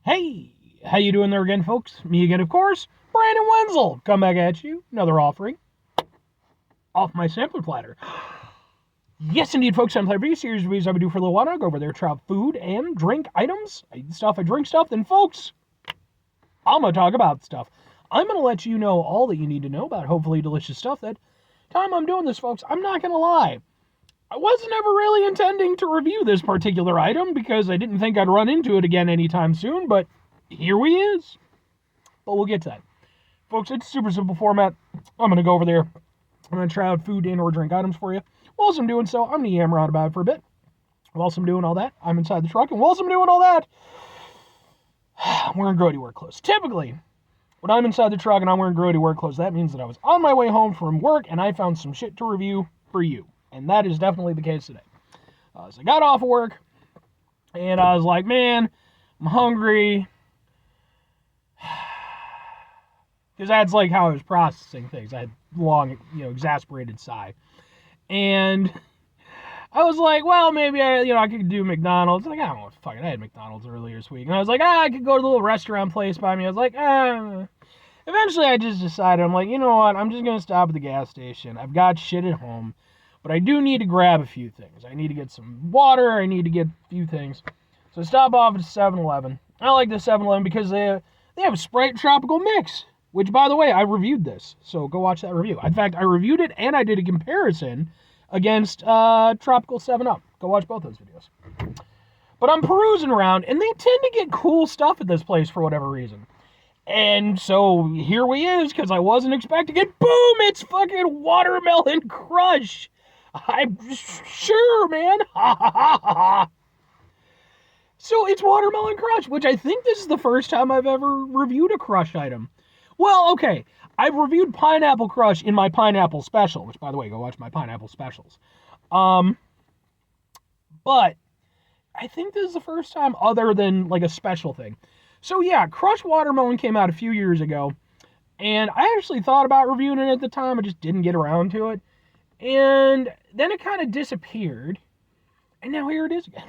Hey, how you doing there again, folks? Me again, of course, Brandon Wenzel. Come back at you, another offering off my sampler platter. Yes, indeed, folks. I'm playing series reviews I would do for a little while. I go over there, try out food and drink items. I eat stuff, I drink stuff. Then, folks, I'm gonna talk about stuff. I'm gonna let you know all that you need to know about hopefully delicious stuff. That time I'm doing this, folks, I'm not gonna lie. I wasn't ever really intending to review this particular item because I didn't think I'd run into it again anytime soon, but here we is. But we'll get to that. Folks, it's a super simple format. I'm going to go over there. I'm going to try out food and or drink items for you. Whilst I'm doing so, I'm going to yammer out about it for a bit. Whilst I'm doing all that, I'm inside the truck. And whilst I'm doing all that, I'm wearing grody work clothes. Typically, when I'm inside the truck and I'm wearing grody work clothes, that means that I was on my way home from work and I found some shit to review for you. And that is definitely the case today. So I got off of work and I was like, man, I'm hungry. Because that's like how I was processing things. I had long, exasperated sigh. And I was like, well, maybe I could do McDonald's. Like, I don't know, fuck it. I had McDonald's earlier this week. And I was like, I could go to the little restaurant place by me. I was like, Eventually I just decided, I'm like, you know what? I'm just going to stop at the gas station. I've got shit at home. But I do need to grab a few things. I need to get some water. I need to get a few things. So I stop off at 7-Eleven. I like the 7-Eleven because they have a Sprite Tropical Mix. Which, by the way, I reviewed this, so go watch that review. In fact, I reviewed it, and I did a comparison against Tropical 7-Up. Go watch both those videos. But I'm perusing around, and they tend to get cool stuff at this place for whatever reason. And so here we is, because I wasn't expecting it. Boom! It's fucking Watermelon Crush! I'm sure, man! Ha ha ha ha! So it's Watermelon Crush, which I think this is the first time I've ever reviewed a Crush item. Well, okay, I've reviewed Pineapple Crush in my Pineapple Special, which, by the way, go watch my Pineapple Specials. But I think this is the first time other than, like, a special thing. So, yeah, Crush Watermelon came out a few years ago, and I actually thought about reviewing it at the time. I just didn't get around to it. And then it kind of disappeared, and now here it is again.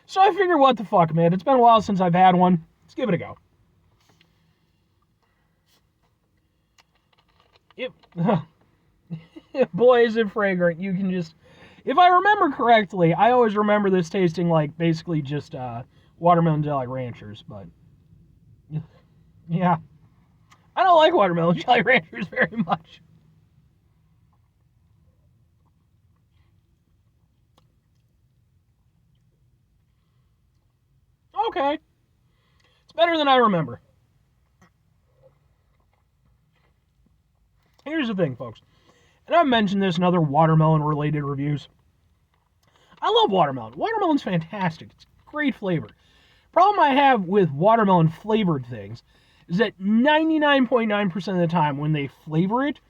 So I figured, what the fuck, man? It's been a while since I've had one. Let's give it a go. Boy, is it fragrant. You can just... If I remember correctly, I always remember this tasting like basically just watermelon Jolly Ranchers, but... Yeah. I don't like watermelon Jolly Ranchers very much. Okay. It's better than I remember. Here's the thing, folks. And I've mentioned this in other watermelon-related reviews. I love watermelon. Watermelon's fantastic. It's great flavor. Problem I have with watermelon-flavored things is that 99.9% of the time when they flavor it,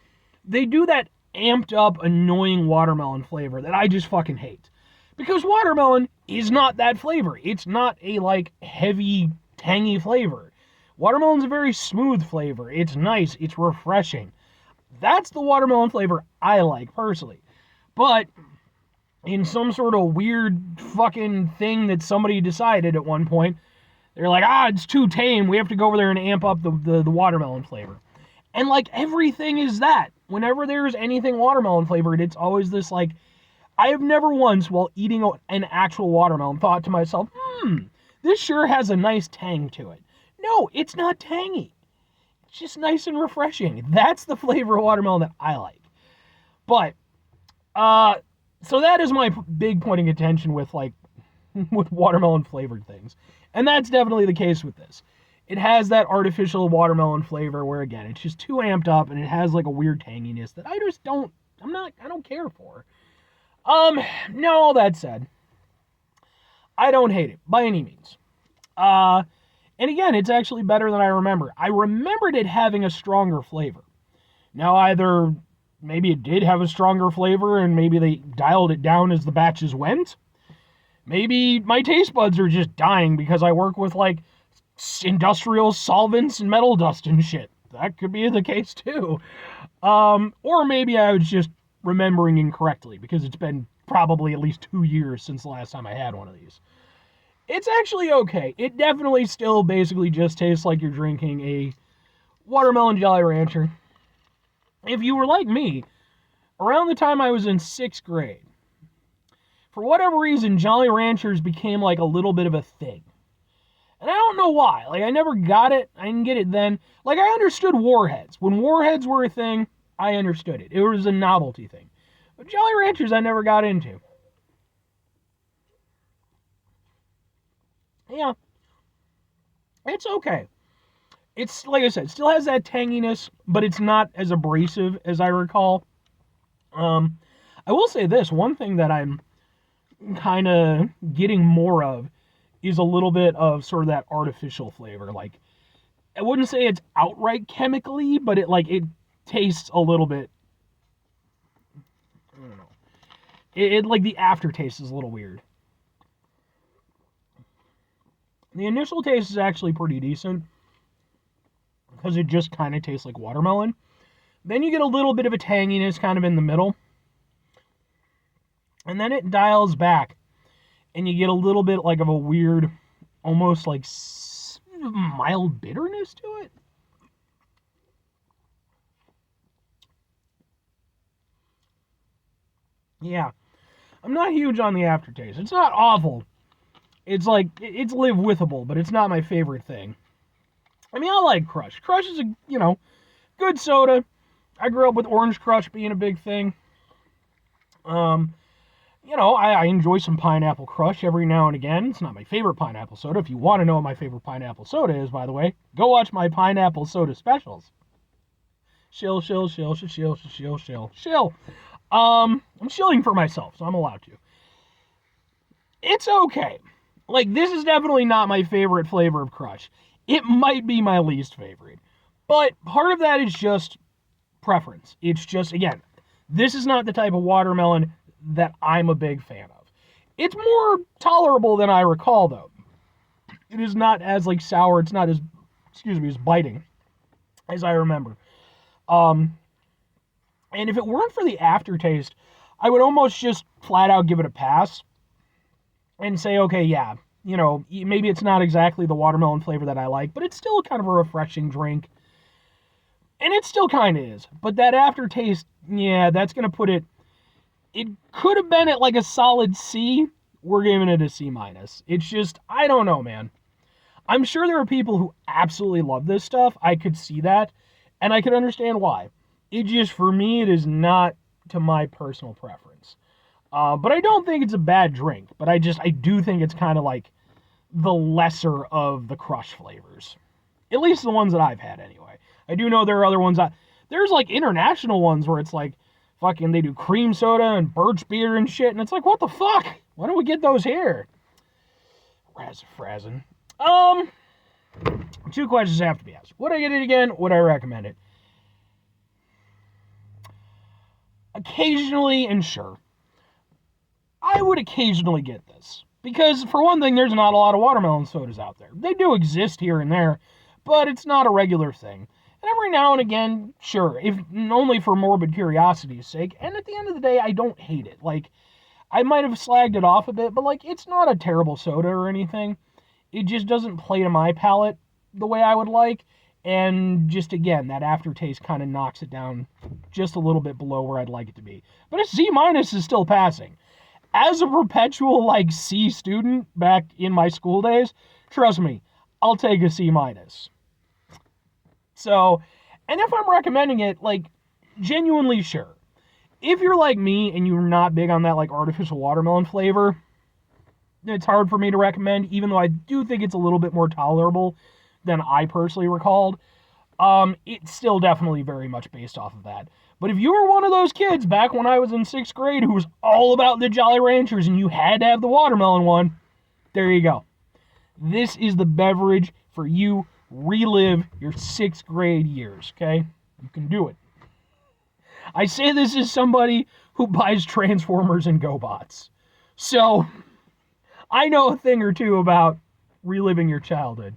they do that amped-up, annoying watermelon flavor that I just fucking hate. Because watermelon is not that flavor. It's not a, like, heavy, tangy flavor. Watermelon's a very smooth flavor. It's nice. It's refreshing. That's the watermelon flavor I like, personally. But in some sort of weird fucking thing that somebody decided at one point, they're like, it's too tame. We have to go over there and amp up the watermelon flavor. And, like, everything is that. Whenever there's anything watermelon flavored, it's always this, like... I have never once, while eating an actual watermelon, thought to myself, this sure has a nice tang to it. No, it's not tangy. It's just nice and refreshing. That's the flavor of watermelon that I like. But, so that is my big point of contention with, like, with watermelon flavored things. And that's definitely the case with this. It has that artificial watermelon flavor where, again, it's just too amped up and it has, like, a weird tanginess that I just don't care for. Now all that said, I don't hate it by any means. And again, it's actually better than I remember. I remembered it having a stronger flavor. Now either maybe it did have a stronger flavor and maybe they dialed it down as the batches went. Maybe my taste buds are just dying because I work with, like, industrial solvents and metal dust and shit. That could be the case too. Or maybe I was just remembering incorrectly because it's been probably at least 2 years since the last time I had one of these. It's actually okay. It definitely still basically just tastes like you're drinking a watermelon Jolly Rancher. If you were like me, around the time I was in 6th grade, for whatever reason, Jolly Ranchers became like a little bit of a thing. And I don't know why. Like, I never got it. I didn't get it then. Like, I understood Warheads. When Warheads were a thing, I understood it. It was a novelty thing. But Jolly Ranchers I never got into. Yeah. It's okay. It's, like I said, it still has that tanginess, but it's not as abrasive as I recall. I will say this. One thing that I'm kind of getting more of is a little bit of sort of that artificial flavor. Like, I wouldn't say it's outright chemically, but it tastes a little bit. I don't know. It like the aftertaste is a little weird. The initial taste is actually pretty decent because it just kind of tastes like watermelon. Then you get a little bit of a tanginess kind of in the middle. And then it dials back and you get a little bit like of a weird, almost like mild bitterness to it. Yeah. I'm not huge on the aftertaste. It's not awful. It's like, it's live-withable, but it's not my favorite thing. I mean, I like Crush. Crush is a, good soda. I grew up with Orange Crush being a big thing. I enjoy some Pineapple Crush every now and again. It's not my favorite pineapple soda. If you want to know what my favorite pineapple soda is, by the way, go watch my pineapple soda specials. Shill. I'm shilling for myself, so I'm allowed to. It's okay. Like, this is definitely not my favorite flavor of Crush. It might be my least favorite. But part of that is just preference. It's just, again, this is not the type of watermelon that I'm a big fan of. It's more tolerable than I recall, though. It is not as, sour. It's not as, as biting as I remember. And if it weren't for the aftertaste, I would almost just flat out give it a pass and say, okay, yeah, maybe it's not exactly the watermelon flavor that I like, but it's still kind of a refreshing drink. And it still kind of is. But that aftertaste, yeah, that's going to put it could have been at a solid C. We're giving it a C-. It's just, I don't know, man. I'm sure there are people who absolutely love this stuff. I could see that, and I could understand why. It just, for me, it is not to my personal preference. But I don't think it's a bad drink. But I do think it's kind of like the lesser of the Crush flavors. At least the ones that I've had, anyway. I do know there are other ones there's international ones where it's fucking they do cream soda and birch beer and shit, and it's what the fuck? Why don't we get those here? Frazzin'. 2 questions have to be asked. Would I get it again? Would I recommend it? Occasionally, and sure. I would occasionally get this. Because, for one thing, there's not a lot of watermelon sodas out there. They do exist here and there, but it's not a regular thing. And every now and again, sure, if only for morbid curiosity's sake. And at the end of the day, I don't hate it. I might have slagged it off a bit, but it's not a terrible soda or anything. It just doesn't play to my palate the way I would like. And just, again, that aftertaste kind of knocks it down just a little bit below where I'd like it to be. But a C- is still passing. As a perpetual, C student back in my school days, trust me, I'll take a C-. So, and if I'm recommending it, genuinely sure. If you're like me and you're not big on that, artificial watermelon flavor, it's hard for me to recommend, even though I do think it's a little bit more tolerable than I personally recalled. It's still definitely very much based off of that. But if you were one of those kids back when I was in 6th grade who was all about the Jolly Ranchers and you had to have the watermelon one, there you go. This is the beverage for you. Relive your 6th grade years, okay? You can do it. I say this as somebody who buys Transformers and GoBots. So, I know a thing or two about reliving your childhood.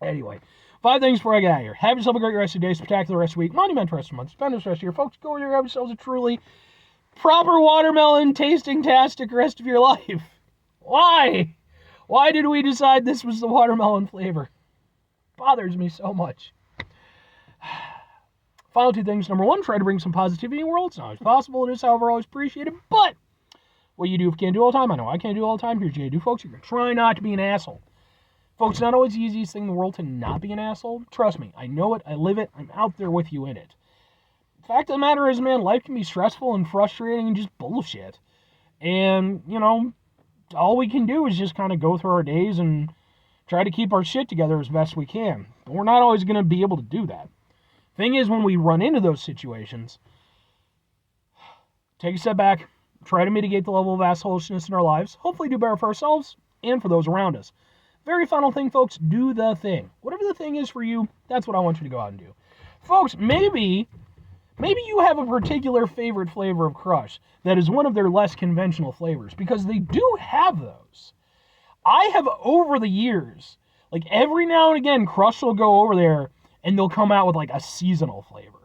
Anyway, 5 things before I get out of here. Have yourself a great rest of the day, spectacular rest of the week, monumental rest of the month, spend the rest of your folks. Go over there, have yourselves a truly proper watermelon tasting-tastic rest of your life. Why? Why did we decide this was the watermelon flavor? Bothers me so much. Final two things. Number one, try to bring some positivity in the world. It's not always possible. It is, however, always appreciated. But what you do if you can't do all the time, I know I can't do all the time. Here's what you do, folks. You're going to try not to be an asshole. Folks, it's not always the easiest thing in the world to not be an asshole. Trust me. I know it. I live it. I'm out there with you in it. The fact of the matter is, man, life can be stressful and frustrating and just bullshit. And, all we can do is just kind of go through our days and try to keep our shit together as best we can. But we're not always going to be able to do that. Thing is, when we run into those situations, take a step back, try to mitigate the level of assholishness in our lives, hopefully do better for ourselves and for those around us. Very final thing, folks, do the thing. Whatever the thing is for you, that's what I want you to go out and do. Folks, maybe you have a particular favorite flavor of Crush that is one of their less conventional flavors, because they do have those. I have, over the years, like every now and again, Crush will go over there and they'll come out with like a seasonal flavor.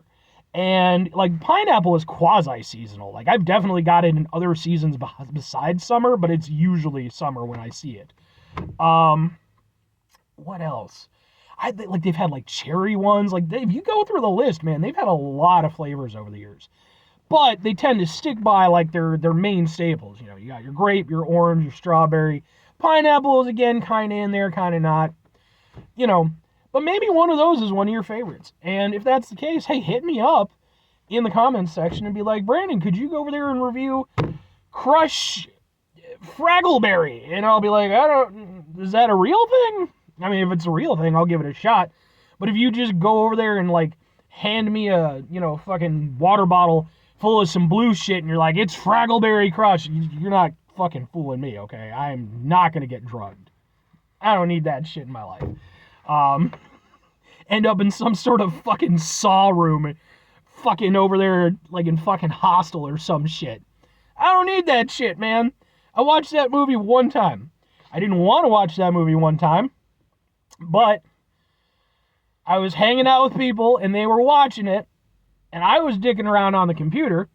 And like pineapple is quasi-seasonal. Like I've definitely got it in other seasons besides summer, but it's usually summer when I see it. What else? They've had like cherry ones. Like if you go through the list, man, they've had a lot of flavors over the years. But they tend to stick by like their main staples. You got your grape, your orange, your strawberry. Pineapple is again kind of in there, kind of not. But maybe one of those is one of your favorites. And if that's the case, hey, hit me up in the comments section and be like, Brandon, could you go over there and review Crush Fraggleberry? And I'll be like, is that a real thing? I mean, if it's a real thing, I'll give it a shot. But if you just go over there and like hand me a, fucking water bottle full of some blue shit and you're like, it's Fraggleberry Crush, you're not fucking fooling me, okay? I'm not going to get drugged. I don't need that shit in my life. End up in some sort of fucking saw room, fucking over there, like in fucking Hostel or some shit. I don't need that shit, man. I watched that movie one time. I didn't want to watch that movie one time, but I was hanging out with people and they were watching it, and I was dicking around on the computer,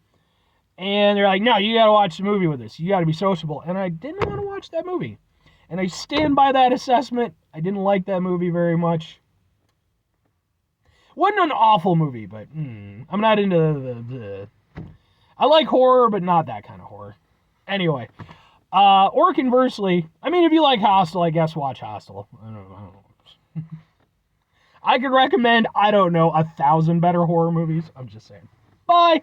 and they're like, no, you gotta watch the movie with us. You gotta be sociable. And I didn't want to watch that movie. And I stand by that assessment. I didn't like that movie very much. Wasn't an awful movie, but I'm not into the... I like horror, but not that kind of horror. Anyway, or conversely, I mean, if you like Hostel, I guess watch Hostel. I don't know. I could recommend, 1,000 better horror movies. I'm just saying. Bye!